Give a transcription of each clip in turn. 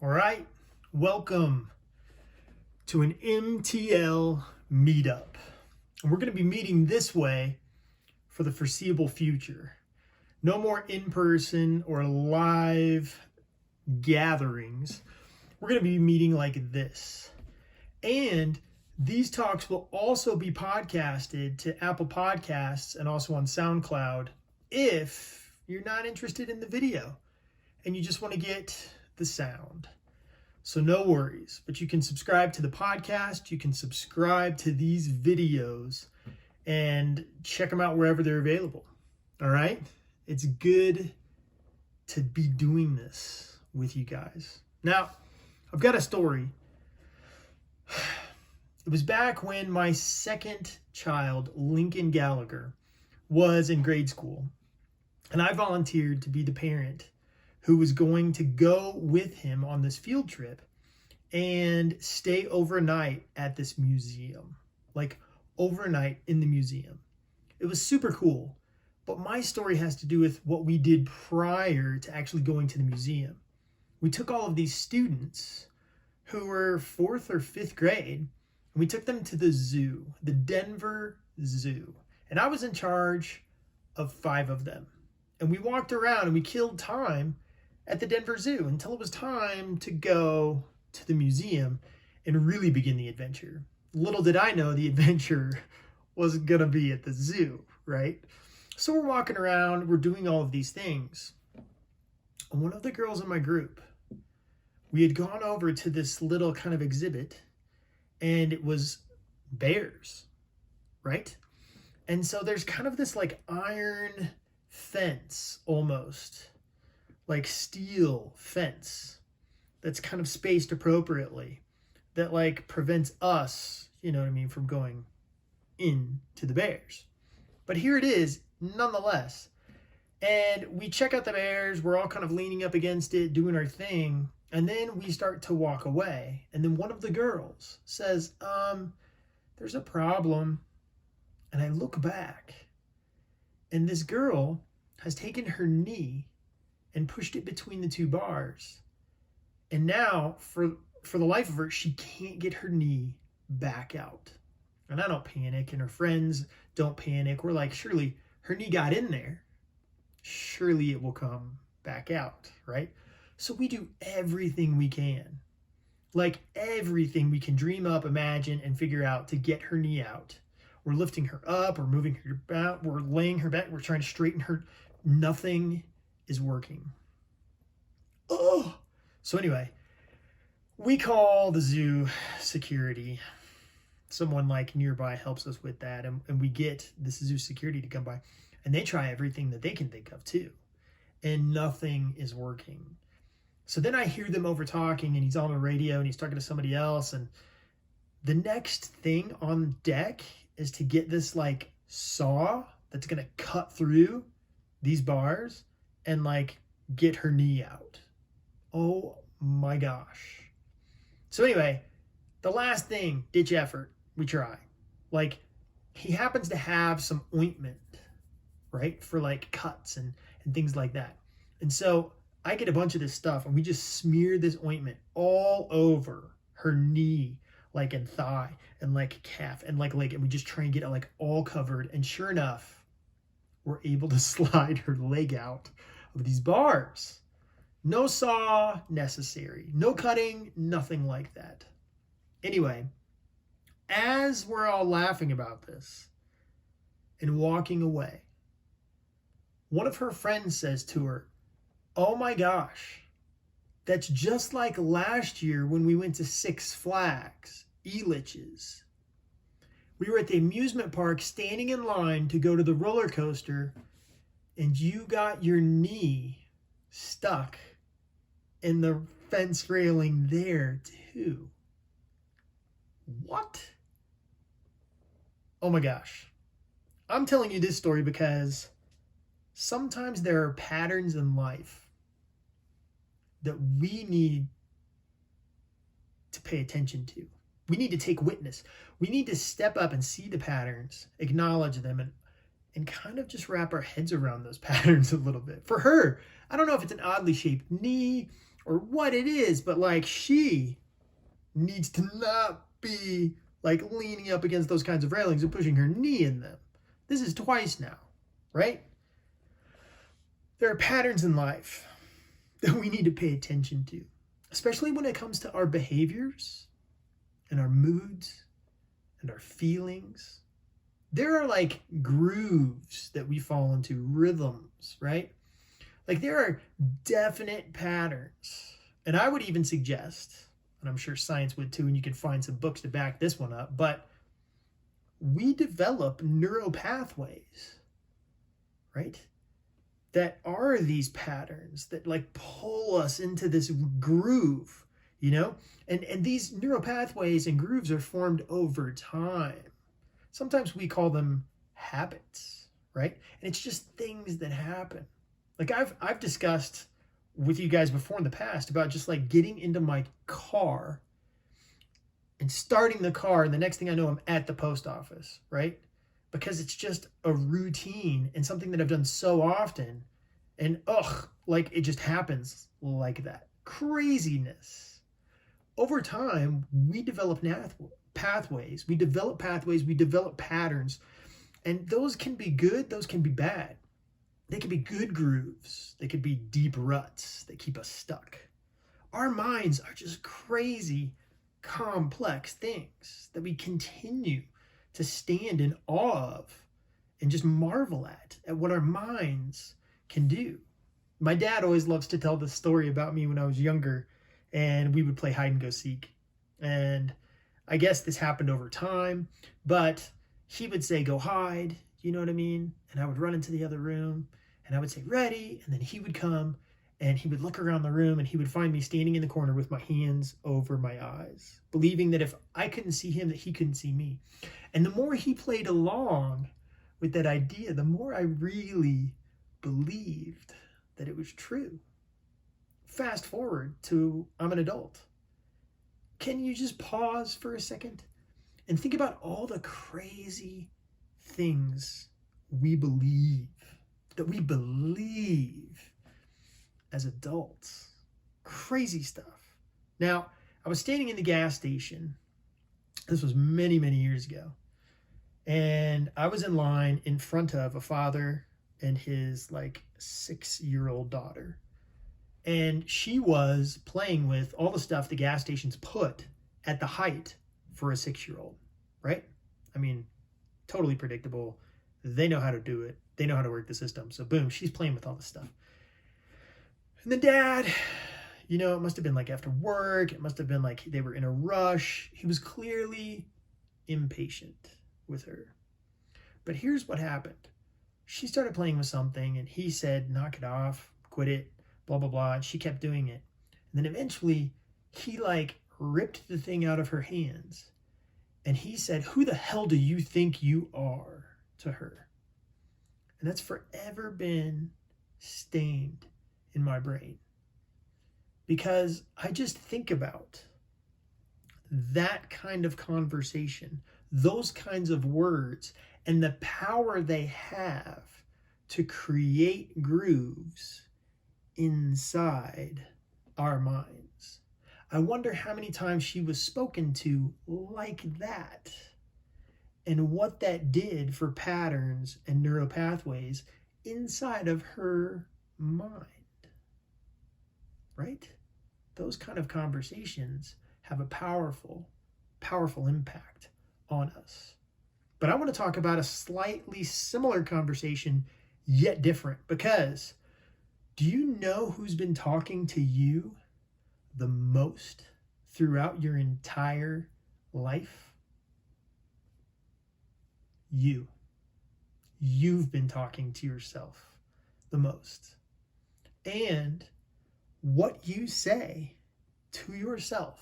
All right, welcome to an MTL meetup. And we're going to be meeting this way for the foreseeable future. No more in-person or live gatherings. We're going to be meeting like this. And these talks will also be podcasted to Apple Podcasts and also on SoundCloud if you're not interested in the video and you just want to get the sound. So no worries, but you can subscribe to the podcast, you can subscribe to these videos and check them out wherever they're available. All right? It's good to be doing this with you guys. Now, I've got a story. It was back when my second child, Lincoln Gallagher, was in grade school, and I volunteered to be the parent who was going to go with him on this field trip and stay overnight at this museum, like overnight in the museum. It was super cool, but my story has to do with what we did prior to actually going to the museum. We took all of these students who were 4th or 5th grade, and we took them to the zoo, the Denver Zoo. And I was in charge of 5 of them. And we walked around and we killed time at the Denver Zoo until it was time to go to the museum and really begin the adventure. Little did I know the adventure was gonna be at the zoo, right? So we're walking around, we're doing all of these things. And one of the girls in my group, we had gone over to this little kind of exhibit, and it was bears, right? And so there's kind of this like iron fence almost, like steel fence that's kind of spaced appropriately that like prevents us, you know what I mean, from going into the bears. But here it is nonetheless. And we check out the bears, we're all kind of leaning up against it, doing our thing, and then we start to walk away. And then one of the girls says, there's a problem. And I look back, and this girl has taken her knee and pushed it between the 2 bars. And now, for the life of her, she can't get her knee back out. And I don't panic, and her friends don't panic. We're like, surely her knee got in there. Surely it will come back out, right? So we do everything we can. Like everything we can dream up, imagine, and figure out to get her knee out. We're lifting her up, we're moving her back, we're laying her back, we're trying to straighten her. Nothing is working. Oh! So anyway, we call the zoo security. Someone like nearby helps us with that, and we get this zoo security to come by, and they try everything that they can think of too, and nothing is working. So then I hear them over talking, and he's on the radio and he's talking to somebody else, and the next thing on deck is to get this like saw that's gonna cut through these bars and like get her knee out. Oh my gosh. So anyway, the last thing, ditch effort, we try. Like, he happens to have some ointment, right? For like cuts and things like that. And so I get a bunch of this stuff, and we just smear this ointment all over her knee, like and thigh and like calf and like leg. And we just try and get it like all covered. And sure enough, we're able to slide her leg out of these bars. No saw necessary, no cutting, nothing like that. Anyway, as we're all laughing about this and walking away, one of her friends says to her, "Oh my gosh, that's just like last year when we went to Six Flags, Elitch's. We were at the amusement park standing in line to go to the roller coaster, and you got your knee stuck in the fence railing there too." What? Oh my gosh. I'm telling you this story because sometimes there are patterns in life that we need to pay attention to. We need to take witness. We need to step up and see the patterns, acknowledge them, and kind of just wrap our heads around those patterns a little bit. For her, I don't know if it's an oddly shaped knee or what it is, but like she needs to not be like leaning up against those kinds of railings and pushing her knee in them. This is twice now, right? There are patterns in life that we need to pay attention to, especially when it comes to our behaviors and our moods and our feelings. There are like grooves that we fall into, rhythms, right? Like there are definite patterns. And I would even suggest, and I'm sure science would too, and you can find some books to back this one up, but we develop neural pathways, right? That are these patterns that like pull us into this groove, you know? And these neural pathways and grooves are formed over time. Sometimes we call them habits, right? And it's just things that happen. Like I've discussed with you guys before in the past about just like getting into my car and starting the car, and the next thing I know, I'm at the post office, right? Because it's just a routine and something that I've done so often, and like it just happens like that. Craziness. Over time, we develop pathways, we develop patterns, and those can be good, those can be bad. They can be good grooves, they could be deep ruts that keep us stuck. Our minds are just crazy, complex things that we continue to stand in awe of and just marvel at what our minds can do. My dad always loves to tell this story about me when I was younger, and we would play hide and go seek. And I guess this happened over time, but he would say, go hide, you know what I mean? And I would run into the other room and I would say, ready. And then he would come and he would look around the room and he would find me standing in the corner with my hands over my eyes, believing that if I couldn't see him, that he couldn't see me. And the more he played along with that idea, the more I really believed that it was true. Fast forward to I'm an adult. Can you just pause for a second and think about all the crazy things we believe, that we believe as adults? Crazy stuff. Now, I was standing in the gas station. This was many, many years ago. And I was in line in front of a father and his like 6-year-old daughter. And she was playing with all the stuff the gas stations put at the height for a 6-year-old, right? I mean, totally predictable. They know how to do it. They know how to work the system. So boom, she's playing with all this stuff. And the dad, you know, it must have been like after work. It must have been like they were in a rush. He was clearly impatient with her. But here's what happened. She started playing with something and he said, knock it off, quit it, blah, blah, blah. And she kept doing it. And then eventually he like ripped the thing out of her hands. And he said, who the hell do you think you are, to her? And that's forever been stained in my brain. Because I just think about that kind of conversation, those kinds of words, and the power they have to create grooves inside our minds. I wonder how many times she was spoken to like that, and what that did for patterns and neural pathways inside of her mind, right? Those kind of conversations have a powerful, powerful impact on us. But I want to talk about a slightly similar conversation, yet different, because do you know who's been talking to you the most throughout your entire life? You. You've been talking to yourself the most. And what you say to yourself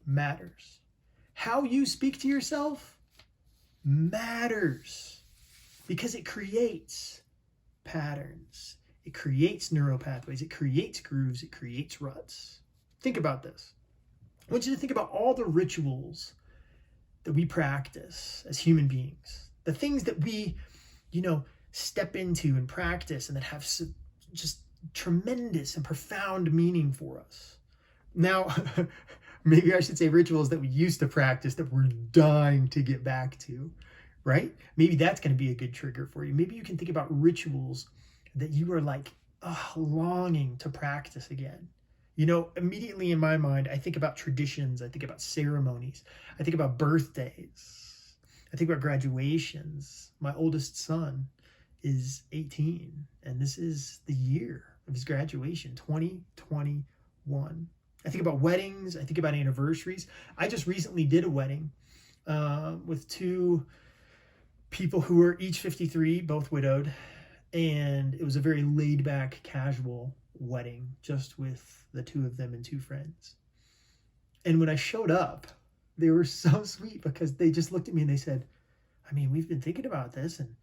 matters. How you speak to yourself matters, because it creates patterns. It creates neural pathways. It creates grooves. It creates ruts. Think about this. I want you to think about all the rituals that we practice as human beings. The things that we, step into and practice and that have just tremendous and profound meaning for us. Now, maybe I should say rituals that we used to practice that we're dying to get back to, right? Maybe that's going to be a good trigger for you. Maybe you can think about rituals that you are like longing to practice again. You know, immediately in my mind, I think about traditions. I think about ceremonies. I think about birthdays. I think about graduations. My oldest son is 18, and this is the year of his graduation, 2021. I think about weddings. I think about anniversaries. I just recently did a wedding with two people who were each 53, both widowed, and it was a very laid back, casual wedding, just with the two of them and two friends. And when I showed up, they were so sweet because they just looked at me and they said, I mean, we've been thinking about this and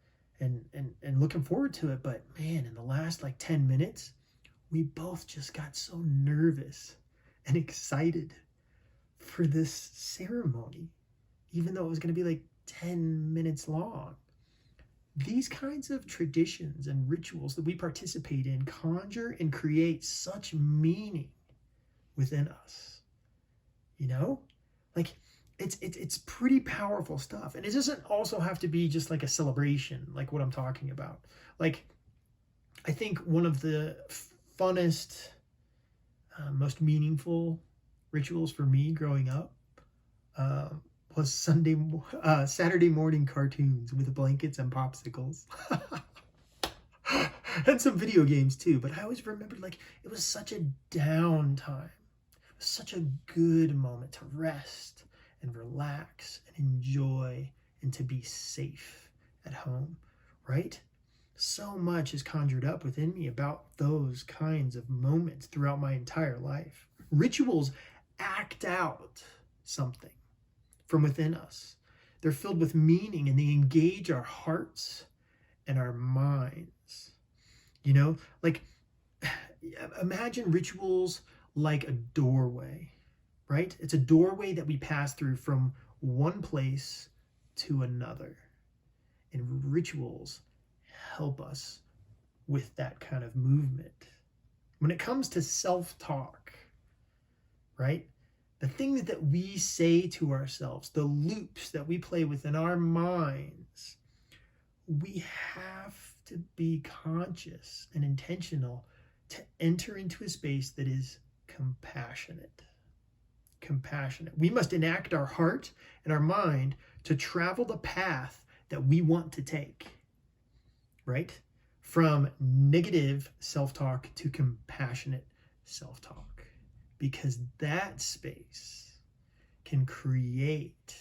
looking forward to it, but man, in the last like 10 minutes, we both just got so nervous and excited for this ceremony, even though it was going to be like 10 minutes long. These kinds of traditions and rituals that we participate in conjure and create such meaning within us. You know, like it's pretty powerful stuff. And it doesn't also have to be just like a celebration, like what I'm talking about. Like, I think one of the funnest, most meaningful rituals for me growing up was Saturday morning cartoons with blankets and popsicles. And some video games too, but I always remembered like it was such a downtime. It was such a good moment to rest and relax and enjoy and to be safe at home, right? So much is conjured up within me about those kinds of moments throughout my entire life. Rituals act out something from within us. They're filled with meaning and they engage our hearts and our minds. You know, like imagine rituals like a doorway, right? It's a doorway that we pass through from one place to another. And rituals help us with that kind of movement. When it comes to self-talk, right? The things that we say to ourselves, the loops that we play within our minds, we have to be conscious and intentional to enter into a space that is compassionate. Compassionate. We must enact our heart and our mind to travel the path that we want to take, right? From negative self-talk to compassionate self-talk. Because that space can create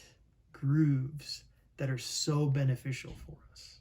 grooves that are so beneficial for us.